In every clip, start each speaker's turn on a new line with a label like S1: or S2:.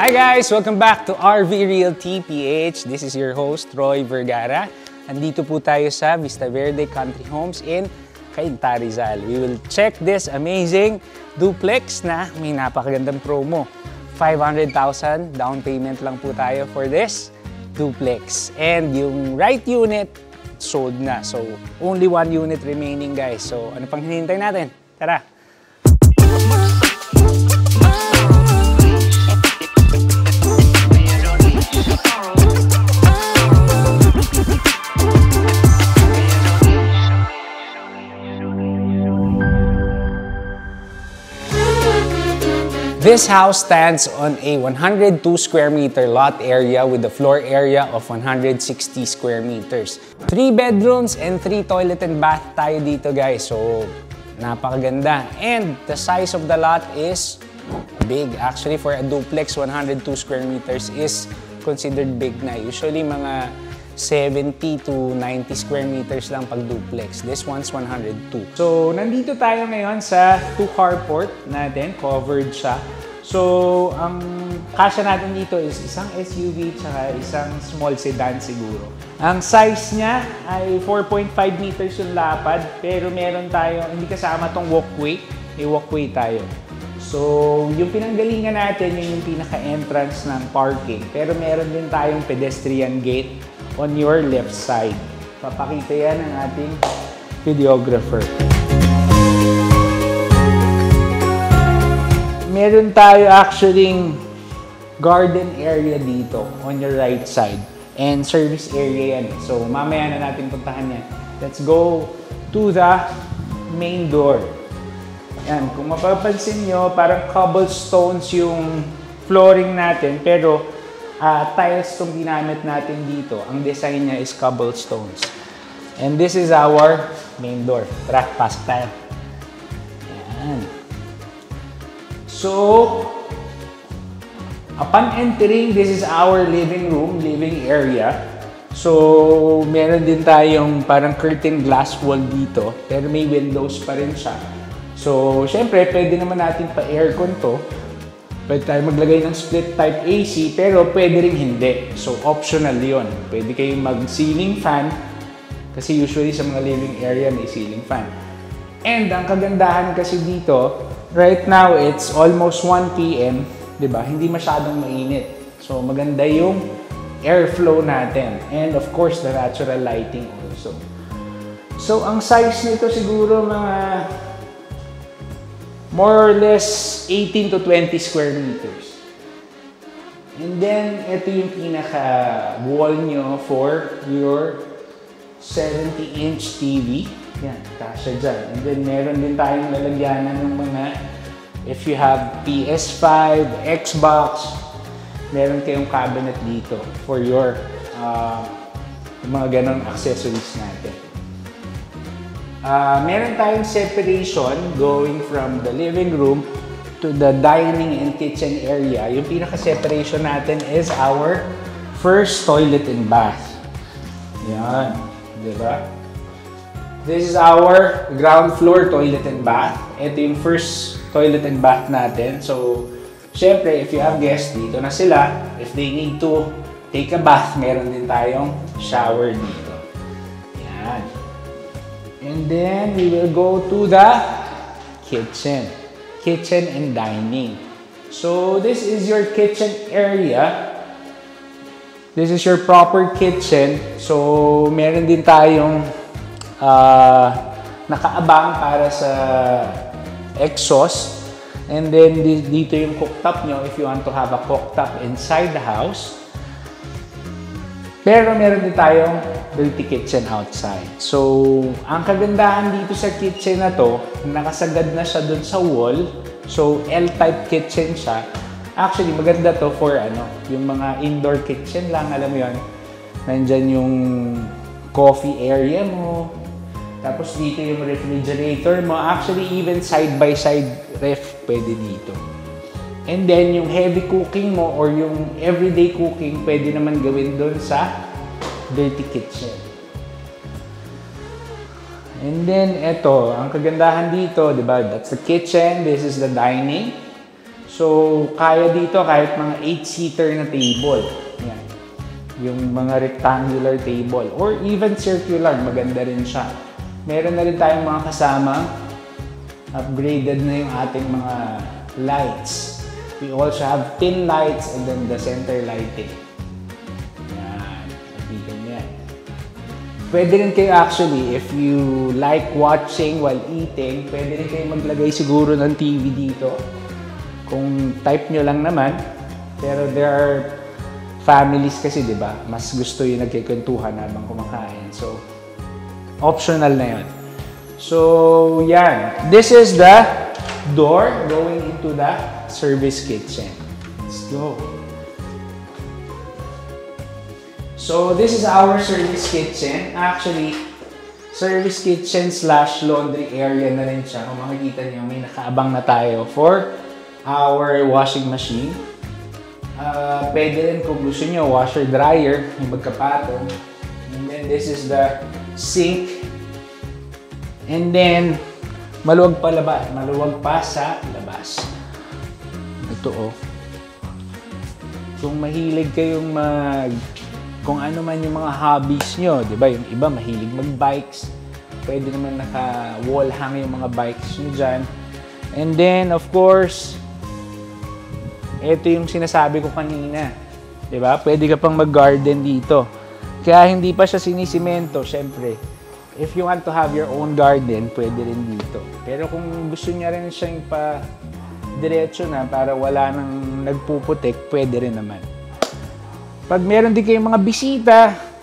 S1: Hi guys! Welcome back to RV Realty PH. This is your host, Roy Vergara. Andito po tayo sa Vista Verde Country Homes in Cainta, Rizal. We will check this amazing duplex na may napakagandang promo. 500,000 down payment lang po tayo for this duplex. And yung right unit, sold na. So, only one unit remaining guys. So, ano pang hinihintay natin? Tara! This house stands on a 102 square meter lot area with a floor area of 160 square meters. 3 bedrooms and 3 toilet and bath tayo dito guys. So, napakaganda. And the size of the lot is big. Actually, for a duplex, 102 square meters is considered big na. Usually, mga 70 to 90 square meters lang pag duplex. This one's 102. So, nandito tayo ngayon sa 2 carport natin. Covered siya. So, ang kasya natin dito is isang SUV tsaka isang small sedan siguro. Ang size niya ay 4.5 meters yung lapad, pero meron tayo, hindi kasama tong walkway. May walkway tayo. So, yung pinanggalingan natin, yung pinaka-entrance ng parking. Pero meron din tayong pedestrian gate on your left side. Papakita yan ng ating videographer. Meron tayo actually garden area dito on your right side. And service area yan. So, mamaya na natin puntahan yan. Let's go to the main door. Yan, kung mapapansin nyo, parang cobblestones yung flooring natin. Pero, tiles itong ginamit natin dito. Ang design niya is cobblestones. And this is our main door. Tara, pasok tayo. Yan. So, upon entering, this is our living room, living area. So, meron din tayong parang curtain glass wall dito. Pero may windows pa rin siya. So, syempre, pwede naman natin pa-aircon to. Pwede tayo maglagay ng split type AC, pero pwede rin hindi. So, optional yon. Pwede kayong mag-ceiling fan, kasi usually sa mga living area may ceiling fan. And ang kagandahan kasi dito, right now it's almost 1 PM, diba? Hindi masyadong mainit. So, maganda yung airflow natin. And of course, the natural lighting also. So, ang size nito siguro mga more or less 18 to 20 square meters. And then, ito yung pinaka-wall nyo for your 70-inch TV. Yan, kasya dyan. And then, meron din tayong lalagyanan ng mga, if you have PS5, Xbox, meron kayong cabinet dito for your mga ganong accessories natin. Meron tayong separation going from the living room to the dining and kitchen area. Yung pinaka-separation natin is our first toilet and bath. Yan. Diba? This is our ground floor toilet and bath. Ito yung first toilet and bath natin. So, syempre, if you have guests, dito na sila. If they need to take a bath, meron din tayong shower dito. Yan. And then, we will go to the kitchen. Kitchen and dining. So, this is your kitchen area. This is your proper kitchen. So, meron din tayong nakaabang para sa exhaust. And then, dito yung cooktop nyo if you want to have a cooktop inside the house. Pero meron din tayong dirty kitchen outside. So, ang kagandahan dito sa kitchen na to, nakasagad na siya dun sa wall. So, L-type kitchen siya. Actually, maganda to for yung mga indoor kitchen lang, alam mo yun. Nandyan yung coffee area mo. Tapos dito yung refrigerator mo. Actually, even side-by-side ref pwede dito. And then, yung heavy cooking mo or yung everyday cooking, pwede naman gawin doon sa dirty kitchen. And then, eto, ang kagandahan dito, di ba? That's the kitchen. This is the dining. So, kaya dito kahit mga 8-seater na table. Yan. Yung mga rectangular table. Or even circular, maganda rin siya. Meron na rin tayong mga kasama. Upgraded na yung ating mga lights. We also have pin lights and then the center lighting. Yan. Nakikita niyo yan. Pwede rin kayo actually, if you like watching while eating, pwede rin kayo maglagay siguro ng TV dito. Kung type nyo lang naman. Pero there are families kasi, di ba? Mas gusto yung nagkikwentuhan habang kumakain. So, optional na yun. So, yan. This is the door going into the service kitchen. Let's go. So, this is our service kitchen. Actually, service kitchen slash laundry area na rin siya. Kung makikita niyo, may nakaabang na tayo for our washing machine. Pwede rin kung gusto nyo, washer dryer, yung magkapatong. And then this is the sink. And then, maluwag pa sa labas. Ito oh. Kung mahilig kayong kung ano man yung mga hobbies nyo, di ba? Yung iba mahilig mag-bikes. Pwede naman naka-wall hang yung mga bikes nyo dyan. And then, of course, ito yung sinasabi ko kanina. Di ba? Pwede ka pang mag-garden dito. Kaya hindi pa siya sinisimento, syempre. If you want to have your own garden, pwede rin dito. Pero kung gusto niya rin siyang pa-diretso na para wala nang nagpuputik, pwede rin naman. Pag meron din kayong mga bisita,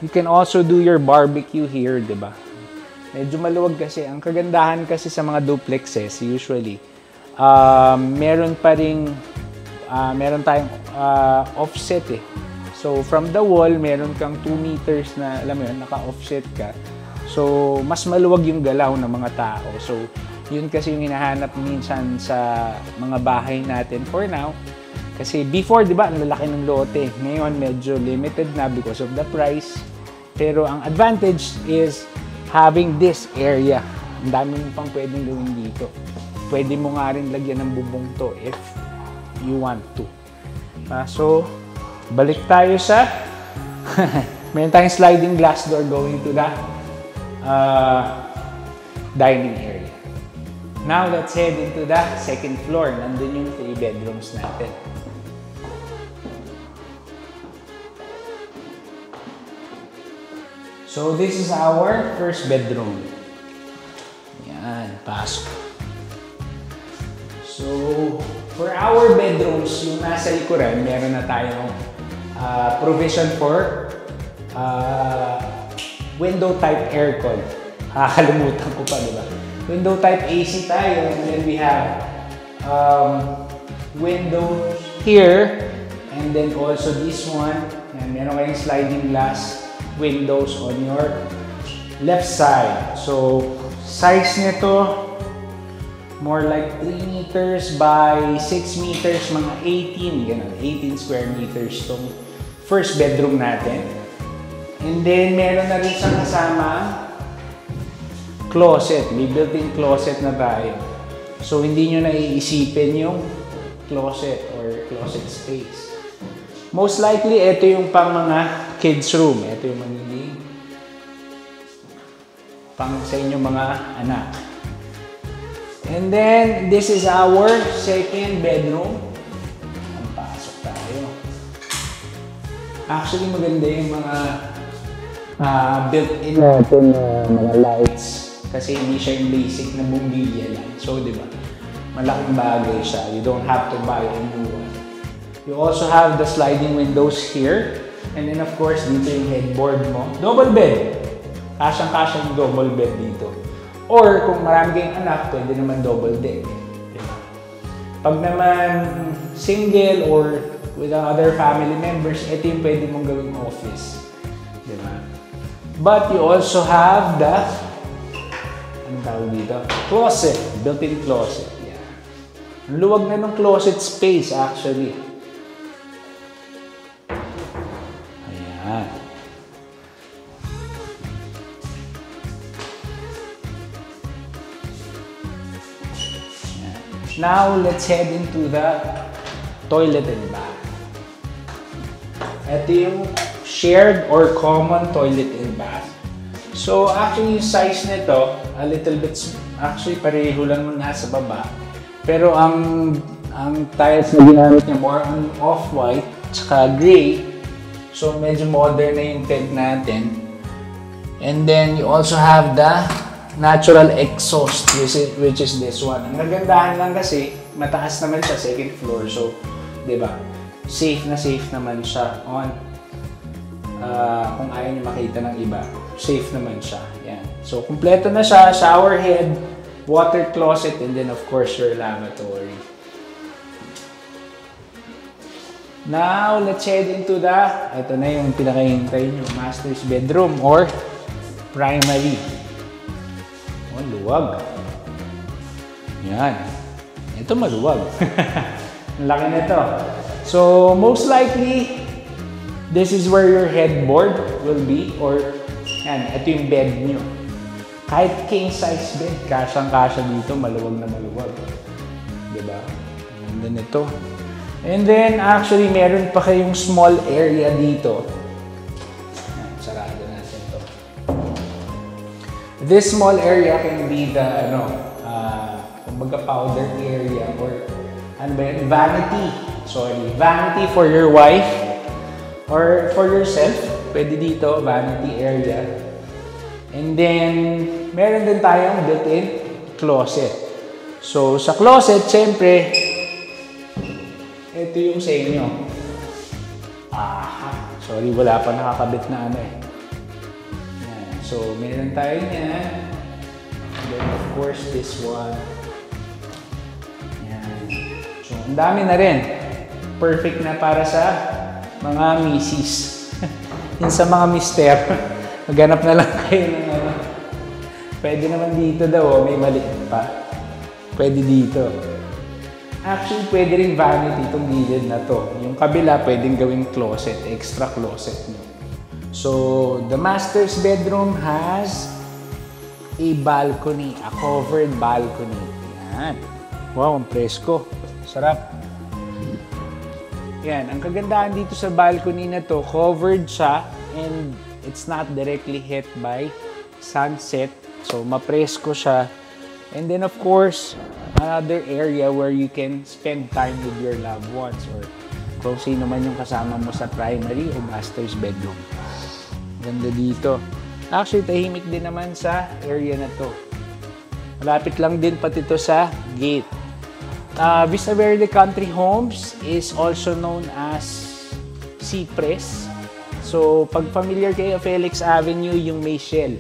S1: you can also do your barbecue here, di ba? Medyo maluwag kasi. Ang kagandahan kasi sa mga duplexes, usually, meron tayong offset eh. So, from the wall, meron kang 2 meters na, alam mo yun, naka-offset ka. So, mas maluwag yung galaw ng mga tao. So, yun kasi yung hinahanap minsan sa mga bahay natin for now. Kasi before, di ba, ang lalaki ng lote. Ngayon, medyo limited na because of the price. Pero ang advantage is having this area. Ang dami mo pang pwedeng gawin dito. Pwede mo nga rin lagyan ng bubong to if you want to. So, balik tayo sa meron tayong sliding glass door going to the dining area. Now, let's head into the second floor. Nandun yung 3 bedrooms natin. So, this is our first bedroom. Yan, pasok. So, for our bedrooms, yung nasa likuran, meron na tayong provision for window type aircon. Kakalimutan ko pa, diba? Window type AC tayo, and then we have windows here, and then also this one. Yan, meron kayong sliding glass windows on your left side. So, size nito, more like 3 meters by 6 meters, mga 18, ganun, 18 square meters itong first bedroom natin. And then, meron na rin siyang kasama closet. May built-in closet na tayo. So, hindi nyo na iisipin yung closet or closet space. Most likely, ito yung pang mga kids room. Ito yung magiging pang sa inyong mga anak. And then, this is our second bedroom. Ang pasok tayo. Actually, maganda yung mga built-in natin mga lights. Kasi hindi siya yung basic na bumbilya lang. So, di ba? Malaking bagay siya. You don't have to buy a new one. You also have the sliding windows here. And then, of course, dito yung headboard mo. Double bed. Kasyang-kasya yung double bed dito. Or, kung marami kayong anak, pwede naman double deck. Diba? Pag naman single or with other family members, ito yung pwede mong gawing office. Diba? But you also have the, anong tawag dito? Closet. Built-in closet. Yeah. Ang luwag na ng closet space, actually. Ayan. Now, let's head into the toilet and bath. Ito yung shared or common toilet and bath. So actually yung size nito, a little bit, actually pareho lang nung nasa baba. Pero ang tiles na ginamit niya more on off-white tsaka gray. So medyo modern na yung tent natin. And then you also have the natural exhaust, which is this one. Ang nagandahan lang kasi, mataas naman siya, second floor. So, di ba? Safe naman siya on kung ayaw niyo makita ng iba. Safe naman siya. Yan. So, kumpleto na siya. Shower head, water closet, and then of course your lavatory. Now, let's head into ito na yung pinakahintay nyo, master's bedroom or primary. Oh, luwag. Yan. Ito maluwag. Ang laki nito. So, most likely, this is where your headboard will be or yan, ito yung bed nyo. Kahit king size bed, kasyang-kasya dito, maluwag na maluwag. Diba? And then ito. And then, actually, meron pa kayong small area dito. Yan, sarado natin ito. This small area can be the, kumbaga powder area or vanity. Sorry, vanity for your wife or for yourself. Pwede dito, vanity area. And then, meron din tayong built-in closet. So, sa closet, syempre, ito yung sa inyo. Sorry, wala pa nakakabit na ano eh. So, meron tayo niyan. And then, of course, this one. Yan. So, ang dami na rin. Perfect na para sa mga misis. Yung sa mga mister. Maghanap na lang kayo ng ano. Pwede naman dito daw, may maliit pa. Pwede dito. Actually, pwede rin vanity itong gilid na to. Yung kabila, pwedeng gawing closet, extra closet nyo. So, the master's bedroom has a balcony, a covered balcony. Yan. Wow, ang presko. Sarap. Yan, ang kagandahan dito sa balcony na to, covered siya and it's not directly hit by sunset. So, mapresko siya. And then, of course, another area where you can spend time with your loved ones or kung sino man yung kasama mo sa primary o master's bedroom. Ganda dito. Actually, tahimik din naman sa area na to. Malapit lang din pati to sa gate. Vista Verde Country Homes is also known as Cypress. So, pag familiar kayo, Felix Avenue, yung may Shell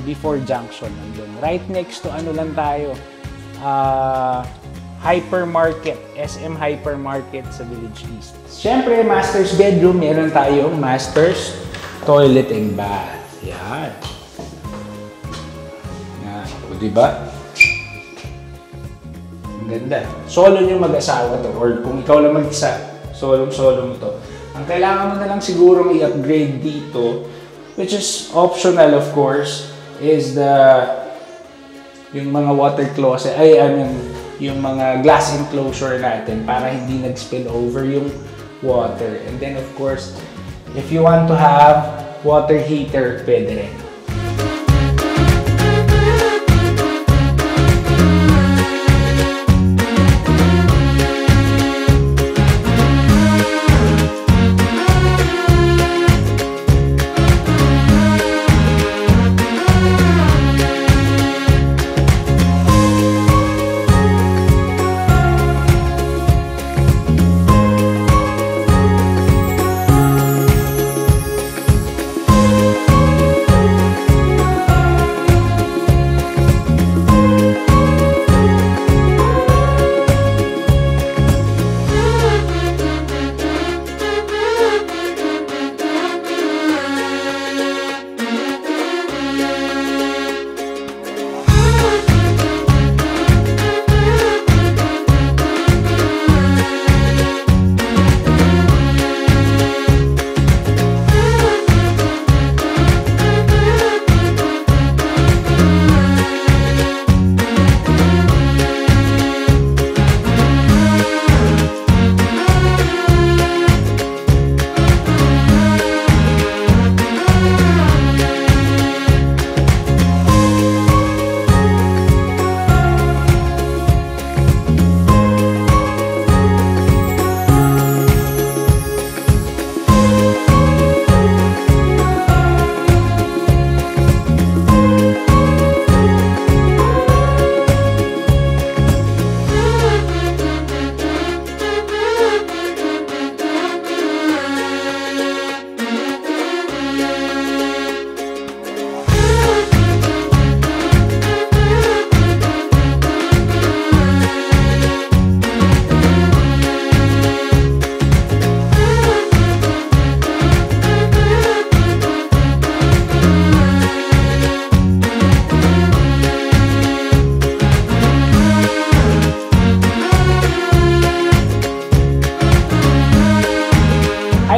S1: before junction. Nandun. Right next to ano lang tayo, hypermarket, SM Hypermarket sa Village East. Siyempre, master's bedroom, meron tayong master's toilet and bath. Yan. Yan. O, diba? Ang ganda. Solo nyo mag-asawa to. Or kung ikaw lang mag-isa, solo mo to. Ang kailangan mo na lang siguro i-upgrade dito, which is optional of course, is yung mga water closet, yung mga glass enclosure natin para hindi nag-spill over yung water. And then of course, if you want to have water heater, pwede rin.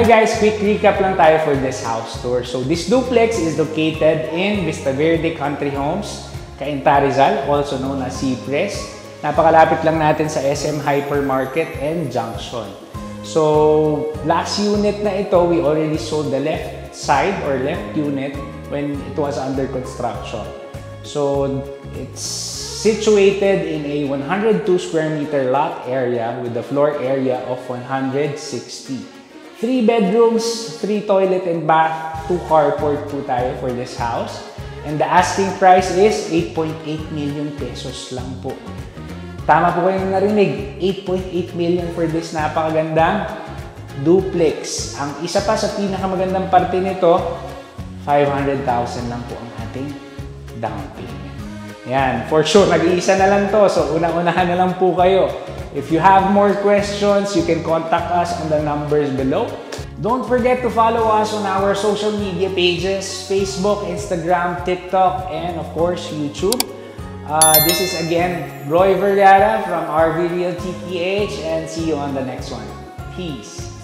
S1: Alright guys, quick recap lang tayo for this house tour. So this duplex is located in Vista Verde Country Homes, Cainta, Rizal, also known as Cypress. Napakalapit lang natin sa SM Hypermarket and Junction. So last unit na ito, we already sold the left side or left unit when it was under construction. So it's situated in a 102 square meter lot area with a floor area of 160. 3 bedrooms, 3 toilet and bath, 2 carport po tayo for this house. And the asking price is 8.8 million pesos lang po. Tama po kayong narinig, 8.8 million for this napakagandang duplex. Ang isa pa sa pinakamagandang parte nito, 500,000 lang po ang ating down payment. Yan, for sure, nag-iisa na lang to. So, unang-unahan na lang po kayo. If you have more questions, you can contact us on the numbers below. Don't forget to follow us on our social media pages, Facebook, Instagram, TikTok, and of course, YouTube. This is again, Roy Vergara from RV Realty PH, and see you on the next one. Peace.